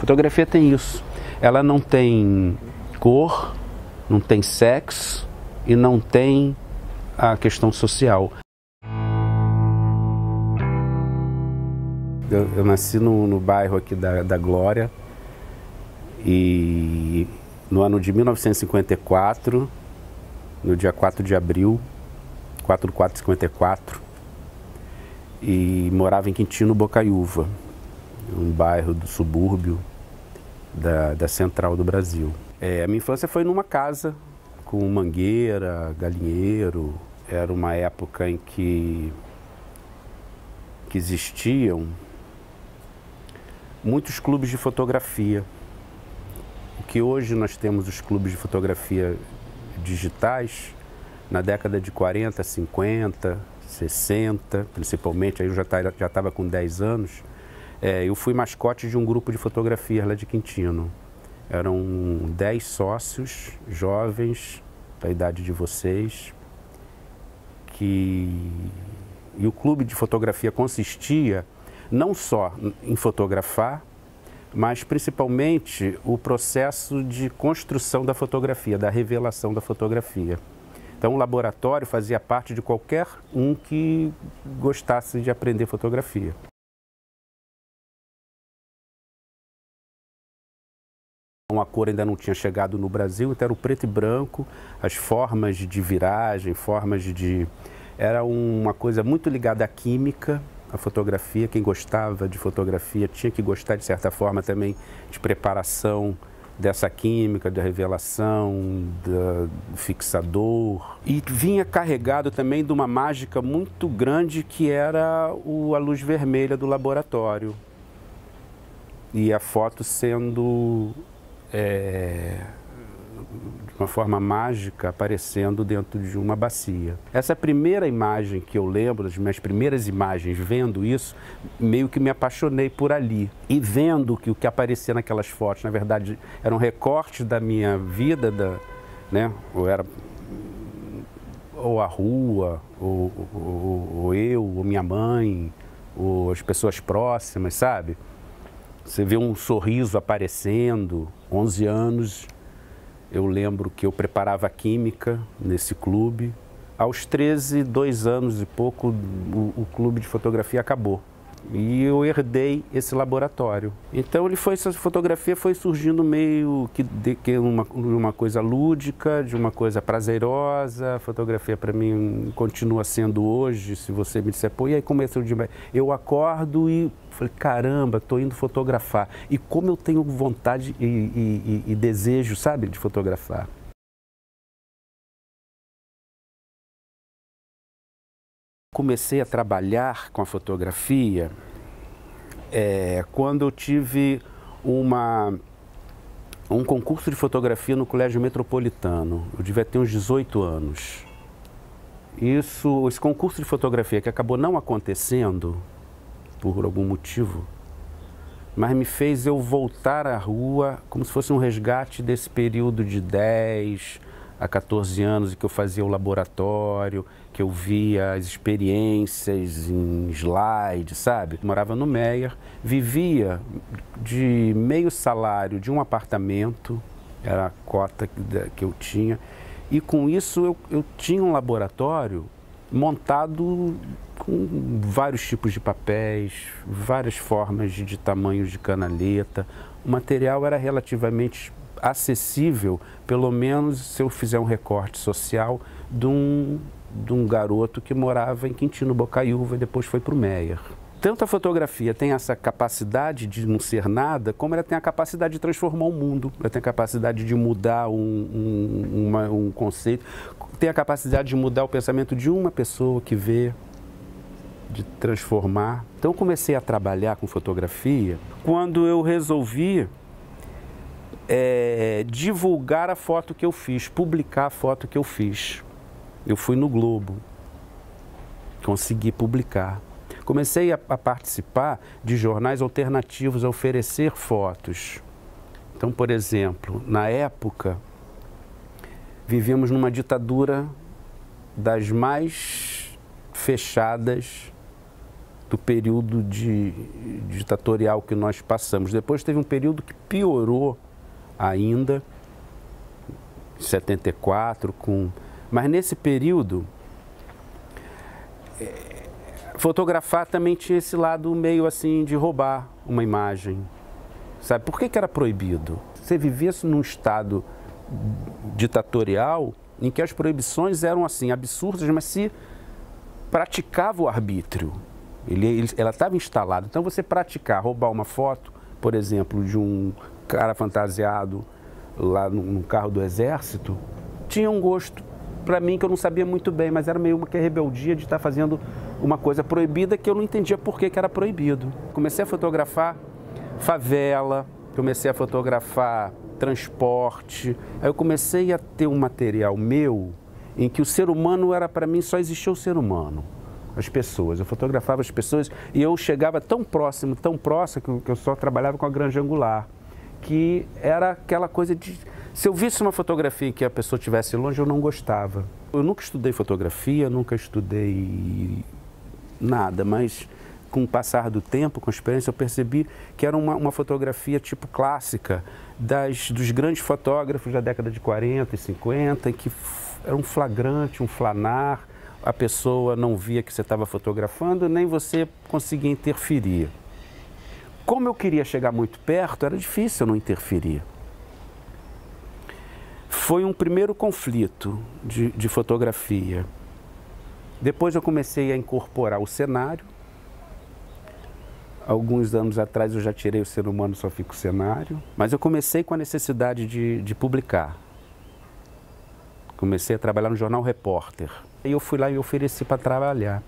Fotografia tem isso. Ela não tem cor, não tem sexo e não tem a questão social. Eu nasci no bairro aqui da Glória e no ano de 1954, no dia 4 de abril, 4/4/54, e morava em Quintino Bocaiúva, um bairro do subúrbio da central do Brasil. A minha infância foi numa casa com mangueira, galinheiro. Era uma época em que existiam muitos clubes de fotografia. O que hoje nós temos os clubes de fotografia digitais, na década de 40, 50, 60, principalmente, aí eu já estava com 10 anos, eu fui mascote de um grupo de fotografias lá de Quintino. Eram 10 sócios jovens, da idade de vocês, e o clube de fotografia consistia não só em fotografar, mas principalmente o processo de construção da fotografia, da revelação da fotografia. Então o laboratório fazia parte de qualquer um que gostasse de aprender fotografia. A cor ainda não tinha chegado no Brasil, então era o preto e branco, as formas de viragem, Era uma coisa muito ligada à química, à fotografia. Quem gostava de fotografia tinha que gostar, de certa forma, também de preparação dessa química, da revelação, do fixador. E vinha carregado também de uma mágica muito grande que era a luz vermelha do laboratório. E a foto sendo, de uma forma mágica, aparecendo dentro de uma bacia. Essa primeira imagem que eu lembro, das minhas primeiras imagens, vendo isso, meio que me apaixonei por ali. E vendo que o que aparecia naquelas fotos, na verdade, eram recortes da minha vida, né? Ou a rua, ou eu, ou minha mãe, ou as pessoas próximas, sabe? Você vê um sorriso aparecendo, 11 anos. Eu lembro que eu preparava química nesse clube. Aos 13, 2 anos e pouco, o clube de fotografia acabou. E eu herdei esse laboratório. Então essa fotografia foi surgindo meio que uma coisa lúdica, de uma coisa prazerosa. A fotografia para mim continua sendo hoje, se você me disser, pô, e aí começou de... Eu acordo e falei, caramba, estou indo fotografar. E como eu tenho vontade e desejo, sabe, de fotografar. Comecei a trabalhar com a fotografia quando eu tive um concurso de fotografia no Colégio Metropolitano. Eu devia ter uns 18 anos. Esse concurso de fotografia que acabou não acontecendo, por algum motivo, mas me fez eu voltar à rua como se fosse um resgate desse período de 10 a 14 anos em que eu fazia o laboratório, que eu via as experiências em slide, sabe? Morava no Meier, vivia de meio salário de um apartamento, era a cota que eu tinha, e com isso eu tinha um laboratório montado com vários tipos de papéis, várias formas de tamanhos de canaleta. O material era relativamente acessível, pelo menos se eu fizer um recorte social de um garoto que morava em Quintino Bocaiúva e depois foi para o Meier. Tanto a fotografia tem essa capacidade de não ser nada, como ela tem a capacidade de transformar o mundo, ela tem a capacidade de mudar um conceito, tem a capacidade de mudar o pensamento de uma pessoa que vê, de transformar. Então eu comecei a trabalhar com fotografia quando eu resolvi divulgar a foto que eu fiz, publicar a foto que eu fiz. Eu fui no Globo, consegui publicar. Comecei a participar de jornais alternativos, a oferecer fotos. Então, por exemplo, na época, vivíamos numa ditadura das mais fechadas do período ditatorial que nós passamos. Depois teve um período que piorou ainda, em 74, mas nesse período, fotografar também tinha esse lado meio assim de roubar uma imagem. Sabe? Por que era proibido? Você vivesse num estado ditatorial em que as proibições eram assim absurdas, mas se praticava o arbítrio. Ela estava instalada. Então você praticar, roubar uma foto, por exemplo, de um cara fantasiado lá no carro do exército, tinha um gosto para mim que eu não sabia muito bem, mas era meio uma rebeldia de estar fazendo uma coisa proibida que eu não entendia por que era proibido. Comecei a fotografar favela, comecei a fotografar transporte, aí eu comecei a ter um material meu em que o ser humano era, para mim, só existia o ser humano, as pessoas. Eu fotografava as pessoas e eu chegava tão próximo que eu só trabalhava com a grande angular, que era aquela coisa de... Se eu visse uma fotografia que a pessoa estivesse longe, eu não gostava. Eu nunca estudei fotografia, nunca estudei nada, mas com o passar do tempo, com a experiência, eu percebi que era uma fotografia tipo clássica dos grandes fotógrafos da década de 40 e 50, que era um flagrante, um flanar, a pessoa não via que você estava fotografando, nem você conseguia interferir. Como eu queria chegar muito perto, era difícil eu não interferir. Foi um primeiro conflito de fotografia. Depois eu comecei a incorporar o cenário. Alguns anos atrás eu já tirei o ser humano, só fica o cenário. Mas eu comecei com a necessidade de publicar. Comecei a trabalhar no jornal Repórter. E eu fui lá e ofereci para trabalhar.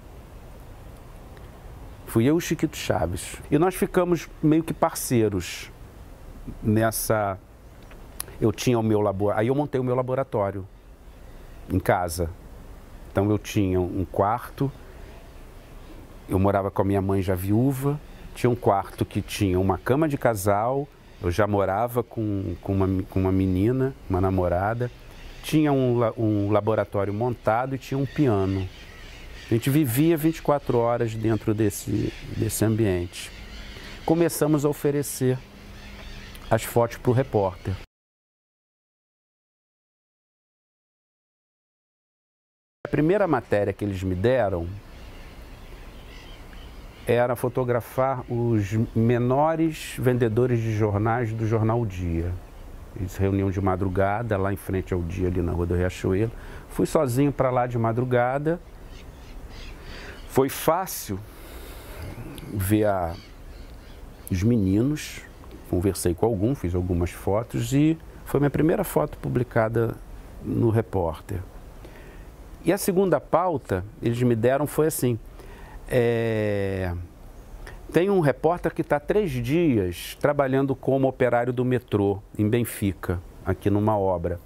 Fui eu e o Chiquito Chaves. E nós ficamos meio que parceiros nessa... Eu tinha o meu laboratório, aí eu montei o meu laboratório em casa. Então eu tinha um quarto, eu morava com a minha mãe já viúva, tinha um quarto que tinha uma cama de casal, eu já morava com uma menina, uma namorada, tinha um laboratório montado e tinha um piano. A gente vivia 24 horas dentro desse ambiente. Começamos a oferecer as fotos para o repórter. A primeira matéria que eles me deram era fotografar os menores vendedores de jornais do jornal O Dia. Eles se reuniam de madrugada lá em frente ao Dia, ali na Rua do Riachuelo. Fui sozinho para lá de madrugada. Foi fácil ver os meninos, conversei com alguns, fiz algumas fotos e foi minha primeira foto publicada no Repórter. E a segunda pauta, eles me deram, foi assim, tem um repórter que está 3 dias trabalhando como operário do metrô, em Benfica, aqui numa obra.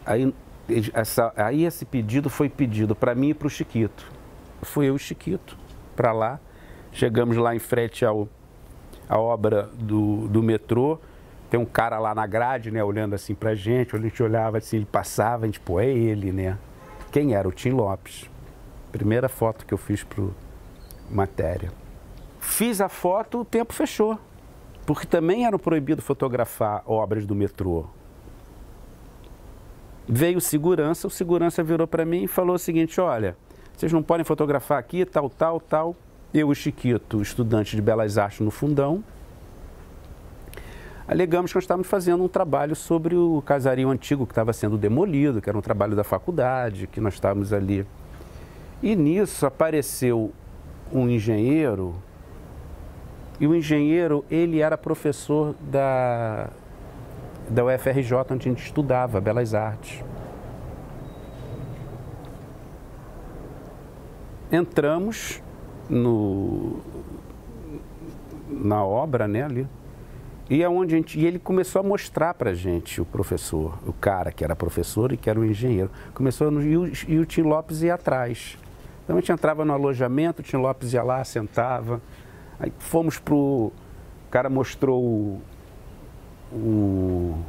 Aí esse pedido foi pedido para mim e para o Chiquito. Fui eu e o Chiquito para lá, chegamos lá em frente à obra do metrô. Tem um cara lá na grade, né, olhando assim pra gente, a gente olhava assim, ele passava, a gente, pô, é ele, né? Quem era? O Tim Lopes. Primeira foto que eu fiz pro matéria. Fiz a foto, o tempo fechou. Porque também era proibido fotografar obras do metrô. Veio o segurança virou para mim e falou o seguinte, olha, vocês não podem fotografar aqui, tal, tal, tal. Eu e o Chiquito, estudante de Belas Artes no Fundão, alegamos que nós estávamos fazendo um trabalho sobre o casario antigo que estava sendo demolido, que era um trabalho da faculdade, que nós estávamos ali. E nisso apareceu um engenheiro, e o engenheiro, ele era professor da UFRJ, onde a gente estudava Belas Artes. Entramos na obra, né, ali. E ele começou a mostrar para a gente, o professor, o cara que era professor e que era o engenheiro. E o Tim Lopes ia atrás. Então a gente entrava no alojamento, o Tim Lopes ia lá, sentava. Aí fomos o cara mostrou o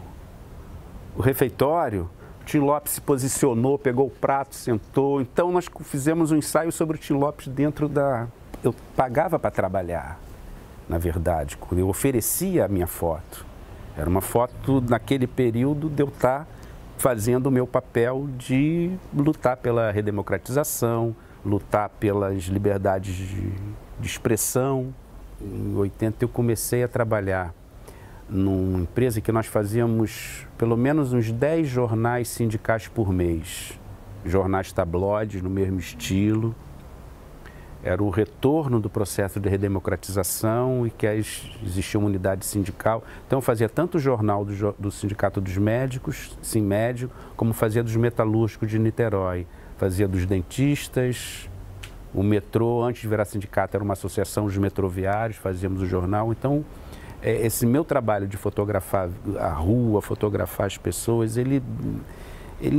refeitório, Tim Lopes se posicionou, pegou o prato, sentou. Então nós fizemos um ensaio sobre o Tim Lopes dentro da... Eu pagava para trabalhar, na verdade, quando eu oferecia a minha foto. Era uma foto, naquele período, de eu estar fazendo o meu papel de lutar pela redemocratização, lutar pelas liberdades de expressão. Em 80 eu comecei a trabalhar numa empresa que nós fazíamos pelo menos uns 10 jornais sindicais por mês. Jornais tabloides, no mesmo estilo. Era o retorno do processo de redemocratização e que existia uma unidade sindical. Então eu fazia tanto o jornal do Sindicato dos Médicos, Sinmédico, como fazia dos metalúrgicos de Niterói. Fazia dos dentistas, o metrô, antes de virar sindicato, era uma associação dos metroviários, fazíamos o jornal. Então, esse meu trabalho de fotografar a rua, fotografar as pessoas, ele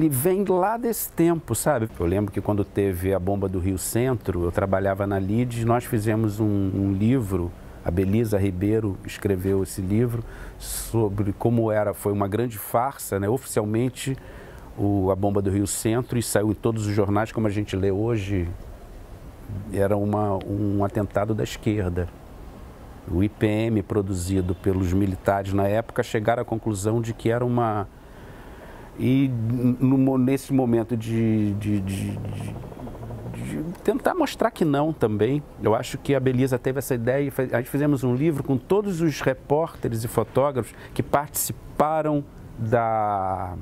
vem lá desse tempo, sabe? Eu lembro que quando teve a bomba do Rio Centro, eu trabalhava na Lides, nós fizemos um livro, a Belisa Ribeiro escreveu esse livro, sobre como foi uma grande farsa, né? Oficialmente, a bomba do Rio Centro, e saiu em todos os jornais, como a gente lê hoje, era um atentado da esquerda. O IPM, produzido pelos militares na época, chegaram à conclusão de que era uma... E nesse momento de tentar mostrar que não também, eu acho que a Belisa teve essa ideia, a gente fizemos um livro com todos os repórteres e fotógrafos que participaram da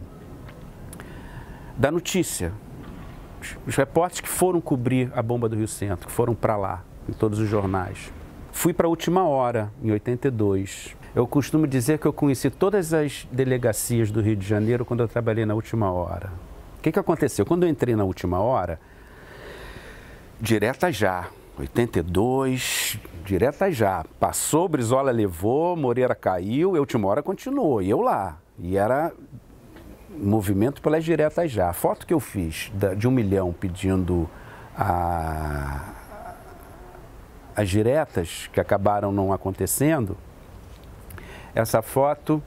notícia. Os repórteres que foram cobrir a bomba do Rio Centro, que foram para lá, em todos os jornais. Fui para a Última Hora, em 82. Eu costumo dizer que eu conheci todas as delegacias do Rio de Janeiro quando eu trabalhei na Última Hora. O que aconteceu? Quando eu entrei na Última Hora, direta já, 82, direta já. Passou, Brizola levou, Moreira caiu, a Última Hora continuou, e eu lá. E era movimento pelas diretas já. A foto que eu fiz de 1 milhão pedindo as diretas, que acabaram não acontecendo, essa foto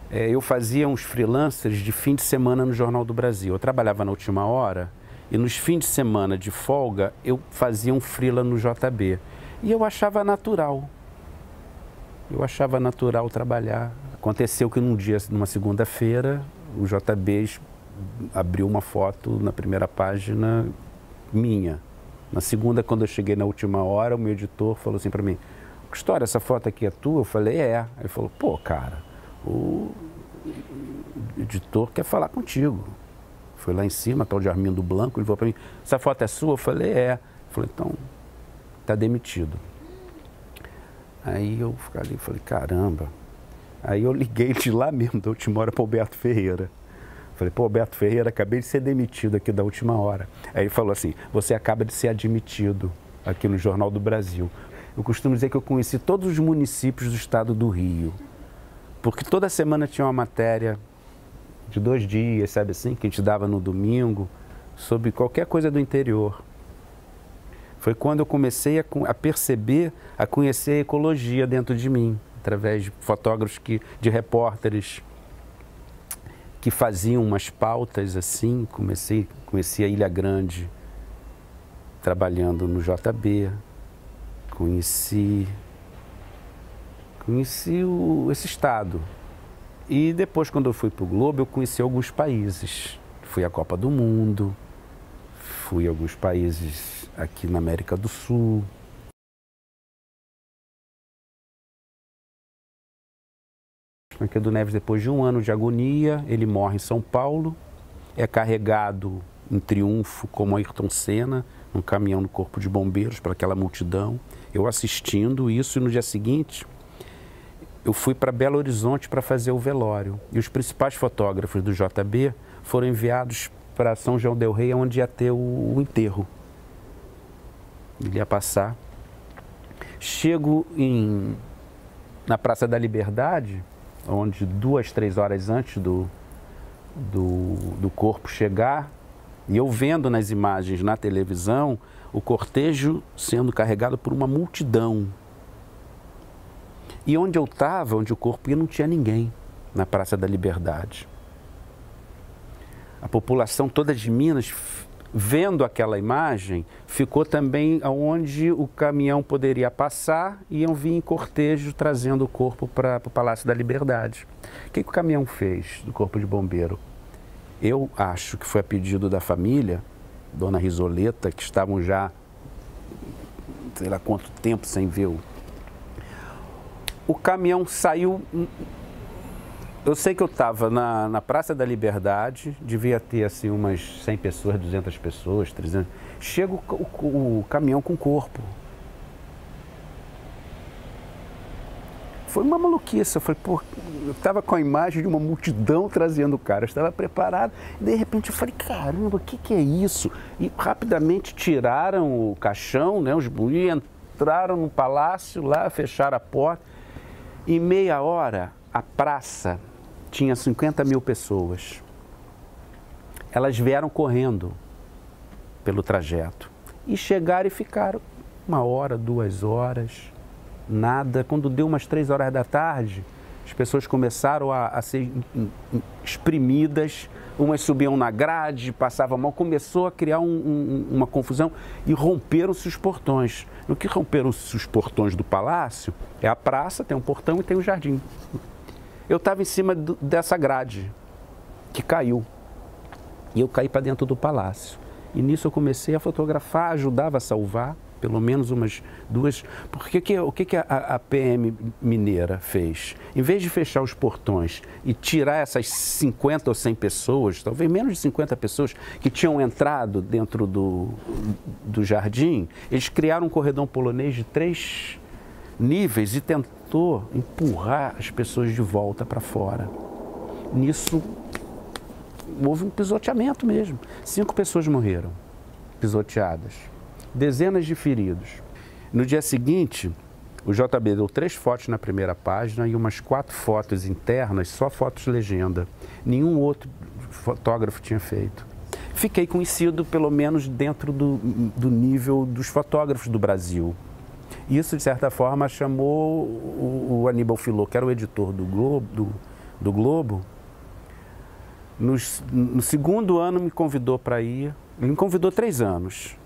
eu fazia uns freelancers de fim de semana no Jornal do Brasil. Eu trabalhava na Última Hora e nos fins de semana de folga eu fazia um freela no JB. E eu achava natural. Eu achava natural trabalhar. Aconteceu que numa segunda-feira, o JB abriu uma foto na primeira página minha. Na segunda, quando eu cheguei na Última Hora, o meu editor falou assim para mim: Custódio, essa foto aqui é tua? Eu falei, é. Aí ele falou, pô, cara, o editor quer falar contigo. Foi lá em cima, tal de Armindo Blanco, ele falou para mim, essa foto é sua? Eu falei, é. Ele falou, então, tá demitido. Aí eu falei, caramba. Aí eu liguei de lá mesmo, da Última Hora, para o Alberto Ferreira. Falei, pô, Alberto Ferreira, acabei de ser demitido aqui da Última Hora. Aí ele falou assim, você acaba de ser admitido aqui no Jornal do Brasil. Eu costumo dizer que eu conheci todos os municípios do estado do Rio, porque toda semana tinha uma matéria de 2 dias, sabe assim, que a gente dava no domingo, sobre qualquer coisa do interior. Foi quando eu comecei a perceber, a conhecer a ecologia dentro de mim, através de fotógrafos, de repórteres que faziam umas pautas assim. Conheci a Ilha Grande trabalhando no JB, conheci esse estado. E depois, quando eu fui para o Globo, eu conheci alguns países. Fui à Copa do Mundo, fui a alguns países aqui na América do Sul. Tancredo Neves, depois de 1 ano de agonia, ele morre em São Paulo, é carregado em triunfo como Ayrton Senna, num caminhão no Corpo de Bombeiros, para aquela multidão. Eu assistindo isso, e no dia seguinte eu fui para Belo Horizonte para fazer o velório. E os principais fotógrafos do JB foram enviados para São João del Rei, onde ia ter o enterro. Ele ia passar. Chego na Praça da Liberdade, onde 2, 3 horas antes do corpo chegar, e eu vendo nas imagens na televisão o cortejo sendo carregado por uma multidão. E onde eu estava, onde o corpo ia, não tinha ninguém, na Praça da Liberdade. a população toda de Minas, vendo aquela imagem, ficou também onde o caminhão poderia passar e iam vir em cortejo trazendo o corpo para o Palácio da Liberdade. O que o caminhão fez do Corpo de Bombeiro? Eu acho que foi a pedido da família, Dona Risoleta, que estavam já, sei lá quanto tempo sem ver o caminhão saiu. Eu sei que eu estava na Praça da Liberdade, devia ter assim umas 100 pessoas, 200 pessoas, 300. Chega o caminhão com o corpo. Foi uma maluquice. Eu falei, pô, eu estava com a imagem de uma multidão trazendo o cara, eu estava preparado. E de repente eu falei, caramba, o que é isso? E rapidamente tiraram o caixão, né, os buíos, entraram no palácio lá, fecharam a porta. Em meia hora, a praça tinha 50 mil pessoas. Elas vieram correndo pelo trajeto e chegaram e ficaram 1 hora, 2 horas, nada. Quando deu umas 3 horas da tarde, as pessoas começaram a ser exprimidas, umas subiam na grade, passavam mal, começou a criar uma confusão e romperam-se os portões. No que romperam-se os portões do palácio, é a praça, tem um portão e tem um jardim. Eu estava em cima dessa grade, que caiu. E eu caí para dentro do palácio. E nisso eu comecei a fotografar, ajudava a salvar, pelo menos umas 2. Porque o que a PM mineira fez? Em vez de fechar os portões e tirar essas 50 ou 100 pessoas, talvez menos de 50 pessoas, que tinham entrado dentro do jardim, eles criaram um corredor polonês de 3 níveis e tentou empurrar as pessoas de volta para fora. Nisso, houve um pisoteamento mesmo. 5 pessoas morreram, pisoteadas. Dezenas de feridos. No dia seguinte, o JB deu 3 fotos na primeira página e umas 4 fotos internas, só fotos legenda. Nenhum outro fotógrafo tinha feito. Fiquei conhecido, pelo menos, dentro do nível dos fotógrafos do Brasil. Isso, de certa forma, chamou o Aníbal Filó, que era o editor do Globo. No 2º ano me convidou para ir. Ele me convidou 3 anos.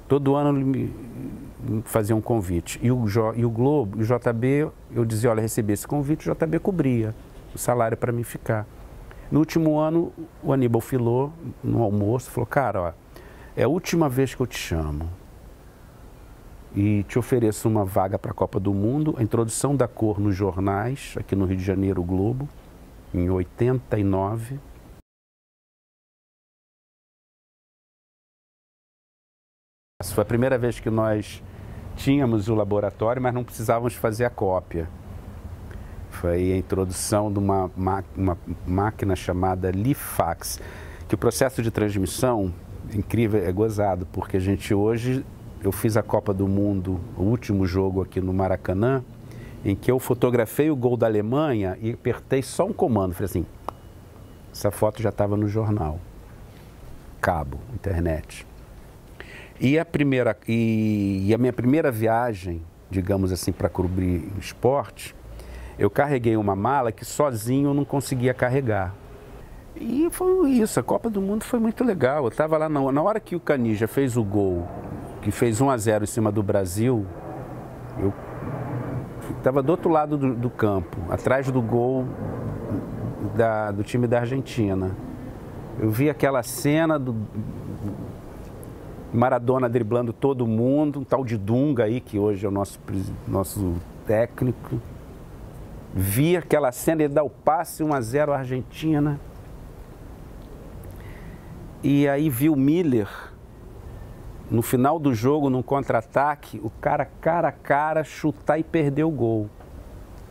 Todo ano ele me fazia um convite. E o Globo, o JB, eu dizia, olha, recebi esse convite, o JB cobria o salário para mim ficar. No último ano, o Aníbal Filó, no almoço, falou, cara, ó, é a última vez que eu te chamo. E te ofereço uma vaga para a Copa do Mundo, a introdução da cor nos jornais, aqui no Rio de Janeiro, o Globo, em 89. Foi a primeira vez que nós tínhamos o laboratório, mas não precisávamos fazer a cópia. Foi a introdução de uma máquina chamada Lifax, que o processo de transmissão, incrível, é gozado, porque a gente hoje, eu fiz a Copa do Mundo, o último jogo aqui no Maracanã, em que eu fotografei o gol da Alemanha e apertei só um comando, falei assim, essa foto já estava no jornal, cabo, internet. E a minha primeira viagem, digamos assim, para cobrir esporte, eu carreguei uma mala que sozinho eu não conseguia carregar. E foi isso, a Copa do Mundo foi muito legal. Eu estava lá, na hora que o Canija fez o gol, que fez 1-0 em cima do Brasil, eu estava do outro lado do campo, atrás do gol do time da Argentina. Eu vi aquela cena do Maradona driblando todo mundo, um tal de Dunga aí, que hoje é o nosso técnico. Vi aquela cena, ele dá o passe, 1-0 à Argentina. E aí vi o Miller, no final do jogo, num contra-ataque, o cara a cara, chutar e perder o gol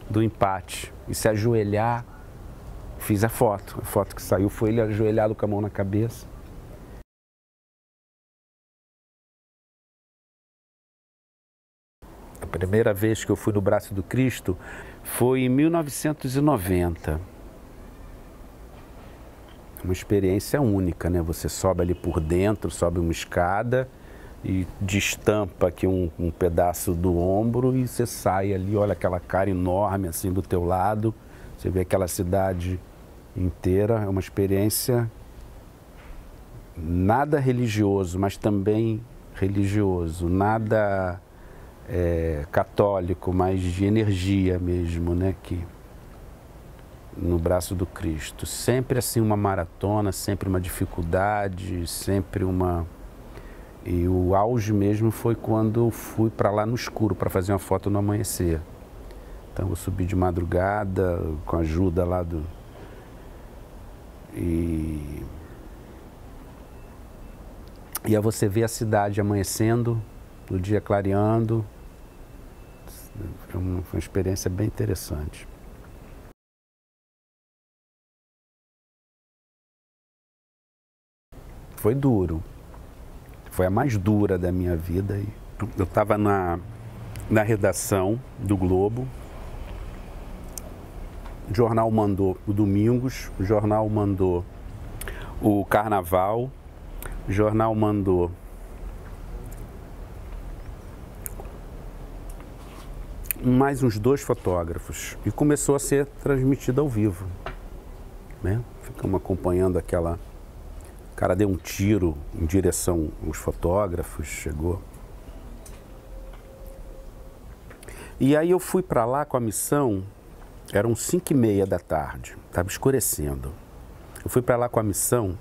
do empate. E se ajoelhar, fiz a foto que saiu foi ele ajoelhado com a mão na cabeça. A primeira vez que eu fui no Braço do Cristo foi em 1990. Uma experiência única, né? Você sobe ali por dentro, sobe uma escada e destampa aqui um pedaço do ombro e você sai ali, olha aquela cara enorme assim do teu lado, você vê aquela cidade inteira, é uma experiência nada religioso, mas também religioso, nada católico, mas de energia mesmo, né, que no braço do Cristo. Sempre assim uma maratona, sempre uma dificuldade, sempre uma... E o auge mesmo foi quando eu fui para lá no escuro para fazer uma foto no amanhecer. Então eu subi de madrugada com a ajuda lá do... E aí você vê a cidade amanhecendo, o dia clareando. Foi uma experiência bem interessante. Foi duro. Foi a mais dura da minha vida. Eu estava na redação do Globo. O jornal mandou o Domingos, o jornal mandou o Carnaval, o jornal mandou mais uns 2 fotógrafos e começou a ser transmitido ao vivo, né? Ficamos acompanhando aquela... O cara deu um tiro em direção aos fotógrafos, chegou. E aí eu fui para lá com a missão, eram 5h30 da tarde, estava escurecendo. Eu fui para lá com a missão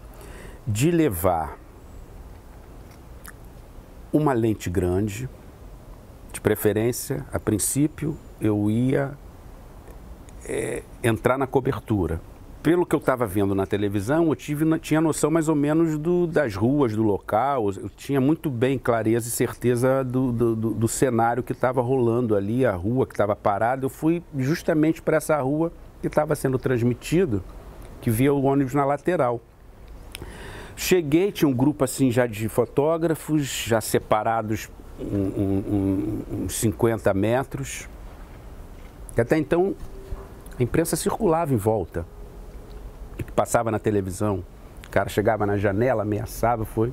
de levar uma lente grande, de preferência, a princípio eu ia entrar na cobertura. Pelo que eu estava vendo na televisão, eu tinha noção mais ou menos das ruas, do local, eu tinha muito bem clareza e certeza do cenário que estava rolando ali, a rua que estava parada. Eu fui justamente para essa rua que estava sendo transmitido, que via o ônibus na lateral. Cheguei, tinha um grupo assim já de fotógrafos, já separados uns 50 metros. E até então a imprensa circulava em volta. Que passava na televisão, o cara chegava na janela, ameaçava, foi.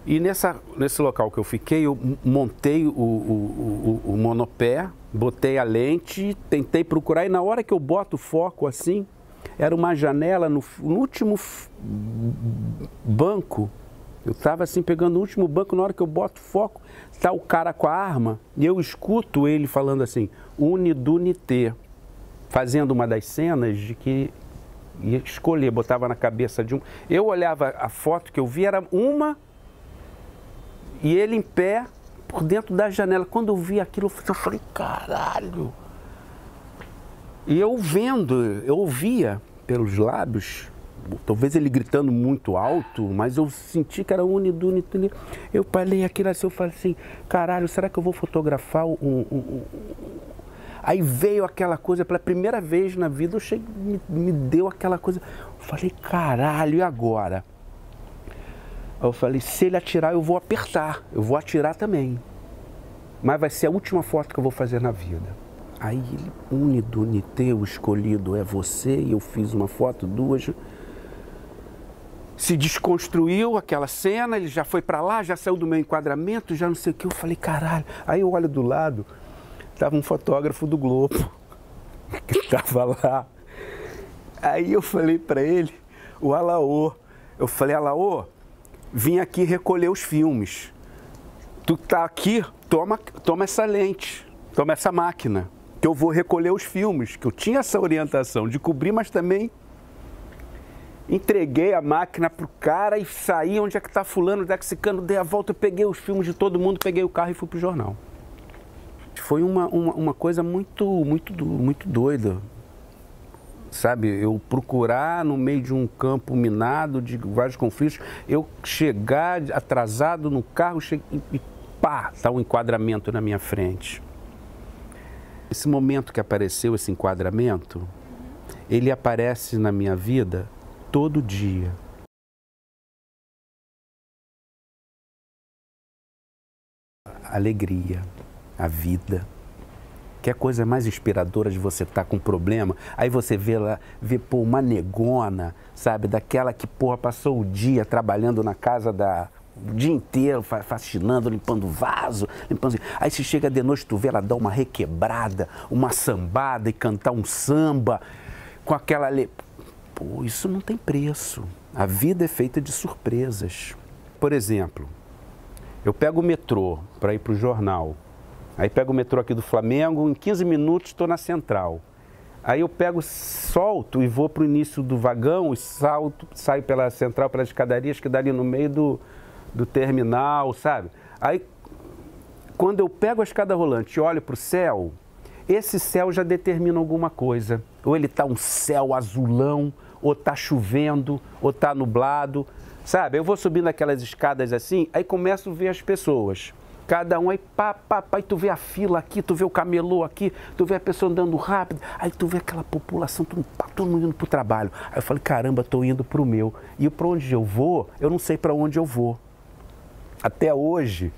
E nesse local que eu fiquei, eu montei o monopé, botei a lente, tentei procurar, e na hora que eu boto o foco assim, era uma janela no último banco, eu estava assim pegando o último banco, na hora que eu boto o foco, está o cara com a arma, e eu escuto ele falando assim, unidunité, fazendo uma das cenas de que ia escolher, botava na cabeça de um... Eu olhava a foto que eu vi, era uma, e ele em pé, por dentro da janela. Quando eu vi aquilo, eu falei, caralho! E eu vendo, eu ouvia pelos lábios, talvez ele gritando muito alto, mas eu senti que era unidunité. Eu falei aquilo assim, eu falei assim, caralho, será que eu vou fotografar Aí veio aquela coisa, pela primeira vez na vida, eu cheguei, me deu aquela coisa. Eu falei, caralho, e agora? Eu falei, se ele atirar, eu vou apertar, eu vou atirar também. Mas vai ser a última foto que eu vou fazer na vida. Aí ele, unidunité, o escolhido é você, e eu fiz uma foto, 2. Se desconstruiu aquela cena, ele já foi pra lá, já saiu do meu enquadramento, já não sei o que. Eu falei, caralho. Aí eu olho do lado, estava um fotógrafo do Globo, que estava lá. Aí eu falei para ele, o Alaô, eu falei, Alaô, vim aqui recolher os filmes. Tu tá aqui, toma essa lente, toma essa máquina, que eu vou recolher os filmes, que eu tinha essa orientação de cobrir, mas também entreguei a máquina pro cara e saí, onde é que tá fulano, onde é que esse cano, dei a volta, eu peguei os filmes de todo mundo, peguei o carro e fui pro jornal. Foi uma coisa muito doida, sabe? Eu procurar no meio de um campo minado, de vários conflitos, eu chegar atrasado no carro e pá, tá um enquadramento na minha frente. Esse momento que apareceu, esse enquadramento, ele aparece na minha vida todo dia. Alegria. A vida, que é a coisa mais inspiradora de você estar com um problema, aí você vê lá, pô, uma negona, sabe, daquela que, porra, passou o dia trabalhando na casa o dia inteiro, faxinando, limpando vaso, aí se chega de noite, tu vê ela dar uma requebrada, uma sambada e cantar um samba, com aquela... Pô, isso não tem preço. A vida é feita de surpresas. Por exemplo, eu pego o metrô para ir para o jornal. Aí pego o metrô aqui do Flamengo, em 15 minutos estou na Central. Aí eu pego, solto e vou para o início do vagão e saio pela Central, pelas escadarias que dá ali no meio do terminal, sabe? Aí, quando eu pego a escada rolante e olho para o céu, esse céu já determina alguma coisa. Ou ele está um céu azulão, ou está chovendo, ou está nublado, sabe? Eu vou subindo aquelas escadas assim, aí começo a ver as pessoas. Cada um aí, aí tu vê a fila aqui, tu vê o camelô aqui, tu vê a pessoa andando rápido, aí tu vê aquela população, todo mundo indo pro trabalho. Aí eu falei, caramba, tô indo pro meu. E para onde eu vou, eu não sei para onde eu vou. Até hoje,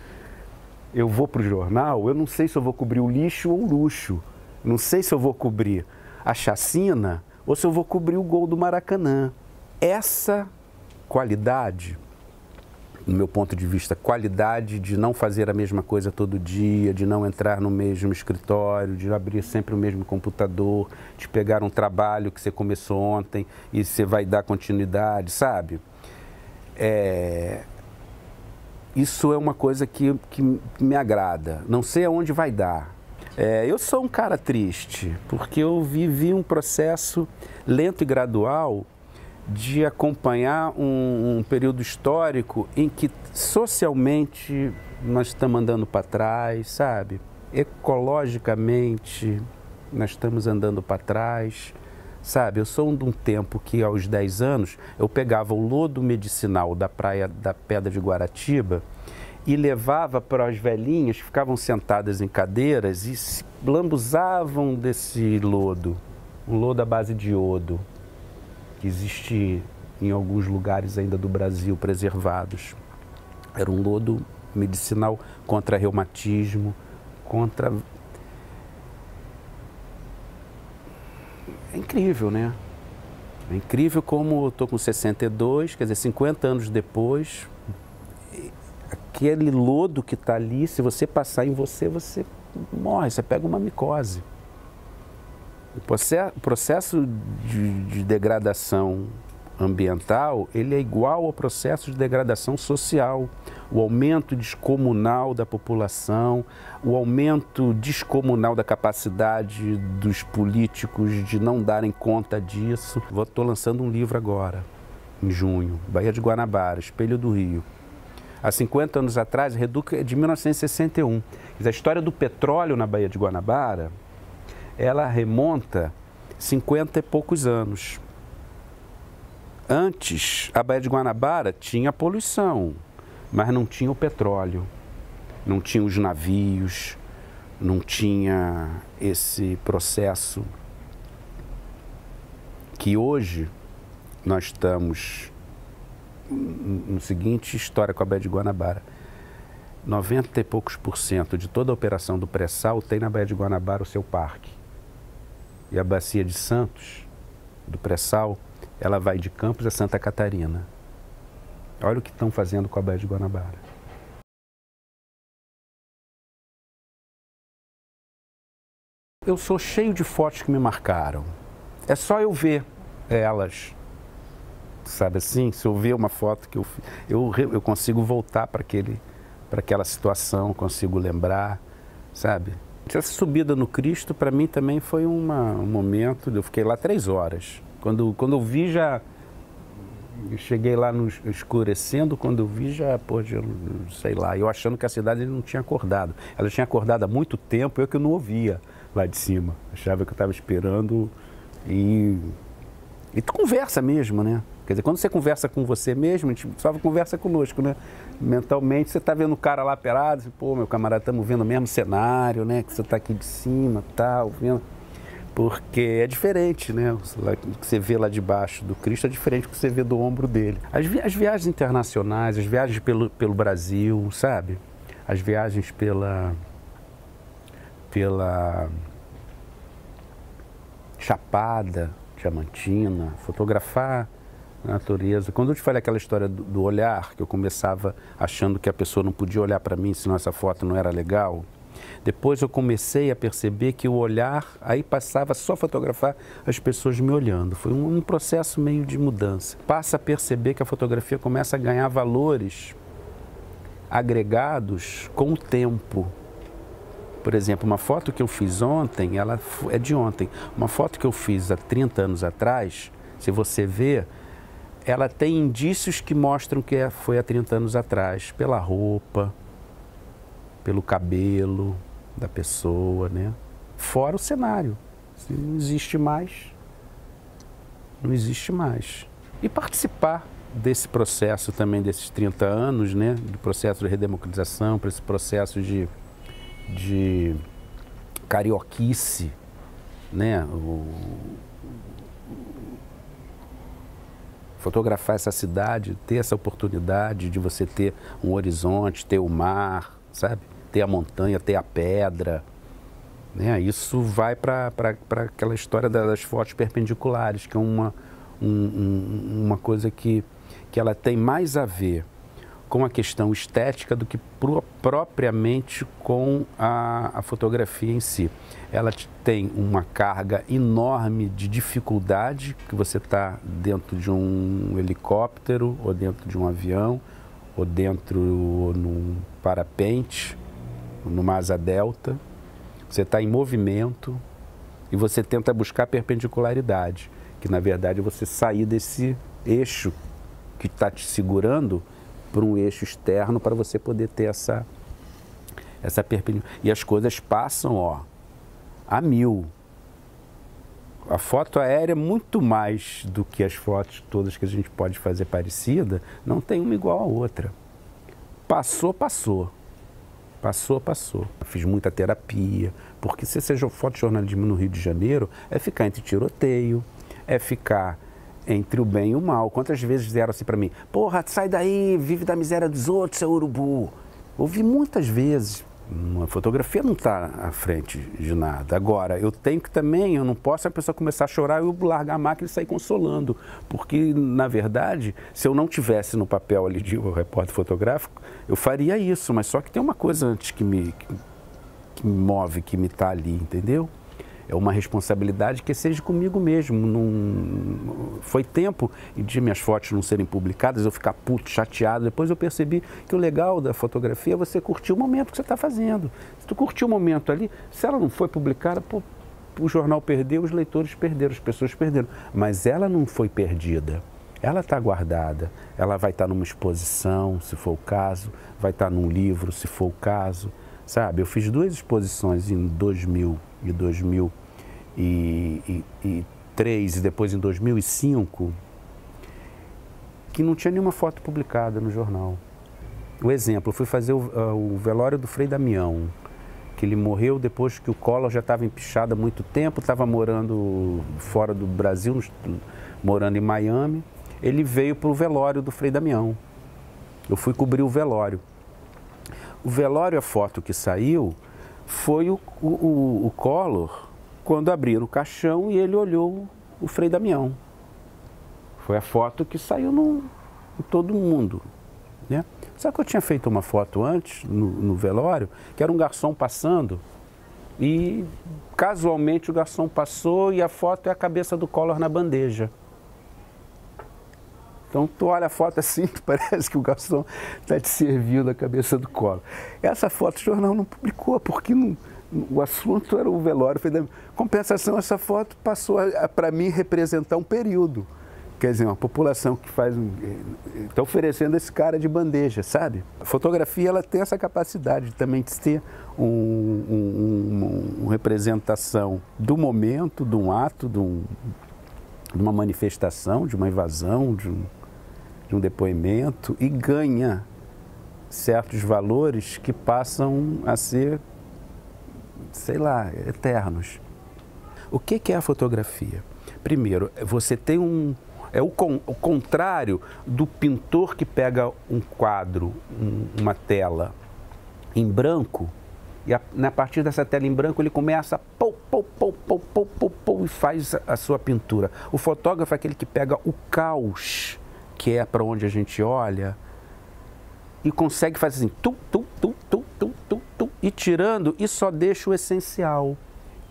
eu vou pro jornal, eu não sei se eu vou cobrir o lixo ou o luxo. Não sei se eu vou cobrir a chacina ou se eu vou cobrir o gol do Maracanã. Essa qualidade, no meu ponto de vista, qualidade de não fazer a mesma coisa todo dia, de não entrar no mesmo escritório, de abrir sempre o mesmo computador, de pegar um trabalho que você começou ontem e você vai dar continuidade, sabe? Isso é uma coisa que me agrada. Não sei aonde vai dar. Eu sou um cara triste, porque eu vivi um processo lento e gradual de acompanhar um período histórico em que socialmente nós estamos andando para trás, sabe? Ecologicamente nós estamos andando para trás, sabe? Eu sou de um tempo que aos 10 anos eu pegava o lodo medicinal da praia da Pedra de Guaratiba e levava para as velhinhas que ficavam sentadas em cadeiras e se lambuzavam desse lodo, um lodo à base de iodo, que existe em alguns lugares ainda do Brasil preservados. Era um lodo medicinal contra reumatismo, contra... É incrível, né? É incrível como eu estou com 62, quer dizer, 50 anos depois, aquele lodo que está ali, se você passar em você, você morre, você pega uma micose. O processo de degradação ambiental, ele é igual ao processo de degradação social. O aumento descomunal da população, o aumento descomunal da capacidade dos políticos de não darem conta disso. Estou lançando um livro agora, em junho, Baía de Guanabara, Espelho do Rio. Há 50 anos atrás, Reduc é de 1961. A história do petróleo na Baía de Guanabara, ela remonta 50 e poucos anos. Antes, a Baía de Guanabara tinha poluição, mas não tinha o petróleo, não tinha os navios, não tinha esse processo que hoje nós estamos no seguinte história com a Baía de Guanabara. 90 e poucos % de toda a operação do pré-sal tem na Baía de Guanabara o seu parque. E a Bacia de Santos, do pré-sal, ela vai de Campos a Santa Catarina. Olha o que estão fazendo com a Baía de Guanabara. Eu sou cheio de fotos que me marcaram. É só eu ver elas. Sabe assim? Se eu ver uma foto que eu consigo voltar para aquela situação, consigo lembrar, sabe? Essa subida no Cristo, para mim, também foi um momento, eu fiquei lá 3 horas. Quando eu vi, já... Eu cheguei lá no escurecendo, quando eu vi, já, sei lá, eu achando que a cidade não tinha acordado. Ela tinha acordado há muito tempo, eu que não ouvia lá de cima. Achava que eu estava esperando e tu conversa mesmo, né? Quer dizer, quando você conversa com você mesmo, a gente só conversa conosco, né? Mentalmente, você está vendo o cara lá pelado, pô, meu camarada, estamos vendo o mesmo cenário, né? Que você está aqui de cima, tal, vendo... Porque é diferente, né? O que você vê lá debaixo do Cristo é diferente do que você vê do ombro dele. As viagens internacionais, as viagens pelo Brasil, sabe? As viagens pela Chapada Diamantina, fotografar a natureza. Quando eu te falei aquela história do olhar, que eu começava achando que a pessoa não podia olhar para mim, senão essa foto não era legal, Depois eu comecei a perceber que o olhar, aí passava só a fotografar as pessoas me olhando. Foi um processo meio de mudança. Passa a perceber que a fotografia começa a ganhar valores agregados com o tempo. Por exemplo, uma foto que eu fiz ontem, ela é de ontem. Uma foto que eu fiz há 30 anos atrás, se você ver, ela tem indícios que mostram que foi há 30 anos atrás, pela roupa, pelo cabelo da pessoa, né? Fora o cenário. Não existe mais. Não existe mais. E participar desse processo também, desses 30 anos, né? Do processo de redemocratização, para esse processo de carioquice, né? Fotografar essa cidade, ter essa oportunidade de você ter um horizonte, ter o mar, sabe? Ter a montanha, ter a pedra, né? Isso vai para aquela história das fotos perpendiculares, que é uma coisa que ela tem mais a ver com a questão estética do que propriamente com a fotografia em si. Ela tem uma carga enorme de dificuldade, que você está dentro de um helicóptero, ou dentro de um avião, ou dentro num parapente, numa asa delta. Você está em movimento e você tenta buscar perpendicularidade, que na verdade é você sair desse eixo que está te segurando para um eixo externo para você poder ter essa perpendicularidade. E as coisas passam, ó, a 1000. A foto aérea, muito mais do que as fotos todas que a gente pode fazer parecida, não tem uma igual a outra. Passou, passou. Passou, passou. Fiz muita terapia, porque se seja fotojornalismo no Rio de Janeiro, é ficar entre tiroteio, é ficar entre o bem e o mal. Quantas vezes disseram assim para mim: porra, sai daí, vive da miséria dos outros, seu urubu. Ouvi muitas vezes. Uma fotografia não está à frente de nada. Agora, eu tenho que também, eu não posso a pessoa começar a chorar e eu largar a máquina e sair consolando. Porque, na verdade, se eu não tivesse no papel ali de repórter fotográfico, eu faria isso. Mas só que tem uma coisa antes que me move, que me está ali, entendeu? É uma responsabilidade que seja comigo mesmo. Não... Foi tempo de minhas fotos não serem publicadas, eu ficar puto, chateado. Depois eu percebi que o legal da fotografia é você curtir o momento que você está fazendo. Se tu curtir o momento ali, se ela não foi publicada, pô, o jornal perdeu, os leitores perderam, as pessoas perderam. Mas ela não foi perdida. Ela está guardada. Ela vai estar numa exposição, se for o caso, vai estar num livro, se for o caso. Sabe, eu fiz 2 exposições em 2000 e 2003 e depois em 2005, que não tinha nenhuma foto publicada no jornal. O exemplo, eu fui fazer o velório do Frei Damião, que ele morreu depois que o Collor já estava empichado há muito tempo, estava morando fora do Brasil, morando em Miami. Ele veio para o velório do Frei Damião. Eu fui cobrir o velório. O velório, a foto que saiu, foi o Collor, quando abriram o caixão e ele olhou o Frei Damião. Foi a foto que saiu em todo mundo, né? Só que eu tinha feito uma foto antes, no velório, que era um garçom passando, e casualmente o garçom passou e a foto é a cabeça do Collor na bandeja. Então, tu olha a foto assim, parece que o garçom está te servindo a cabeça do Collor. Essa foto o jornal não publicou, porque o assunto era o velório. Compensação, essa foto passou para mim representar um período. Quer dizer, uma população que está oferecendo esse cara de bandeja, sabe? A fotografia, ela tem essa capacidade também de ter uma representação do momento, de um ato, de uma manifestação, de uma invasão, de um depoimento, e ganha certos valores que passam a ser, sei lá, eternos. O que é a fotografia? Primeiro, você tem é o contrário do pintor que pega um quadro, uma tela em branco, e a partir dessa tela em branco ele começa e faz a sua pintura. O fotógrafo é aquele que pega o caos, que é para onde a gente olha, e consegue fazer assim, e tirando, e só deixa o essencial.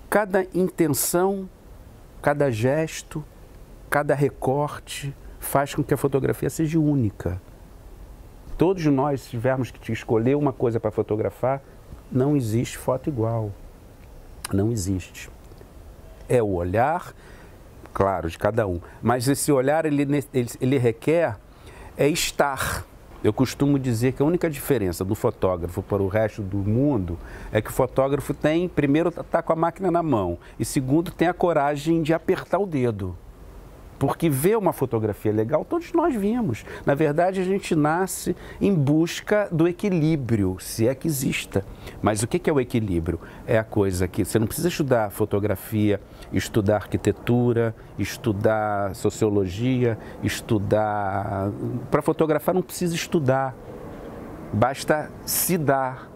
Cada intenção, cada gesto, cada recorte faz com que a fotografia seja única. Todos nós, se tivermos que escolher uma coisa para fotografar, não existe foto igual. Não existe. É o olhar, claro, de cada um. Mas esse olhar, ele requer estar. Eu costumo dizer que a única diferença do fotógrafo para o resto do mundo é que o fotógrafo tem, primeiro, está com a máquina na mão, e segundo, tem a coragem de apertar o dedo. Porque ver uma fotografia legal, todos nós vimos. Na verdade, a gente nasce em busca do equilíbrio, se é que exista. Mas o que é o equilíbrio? É a coisa que você não precisa estudar fotografia, estudar arquitetura, estudar sociologia, estudar... Para fotografar não precisa estudar, basta se dar.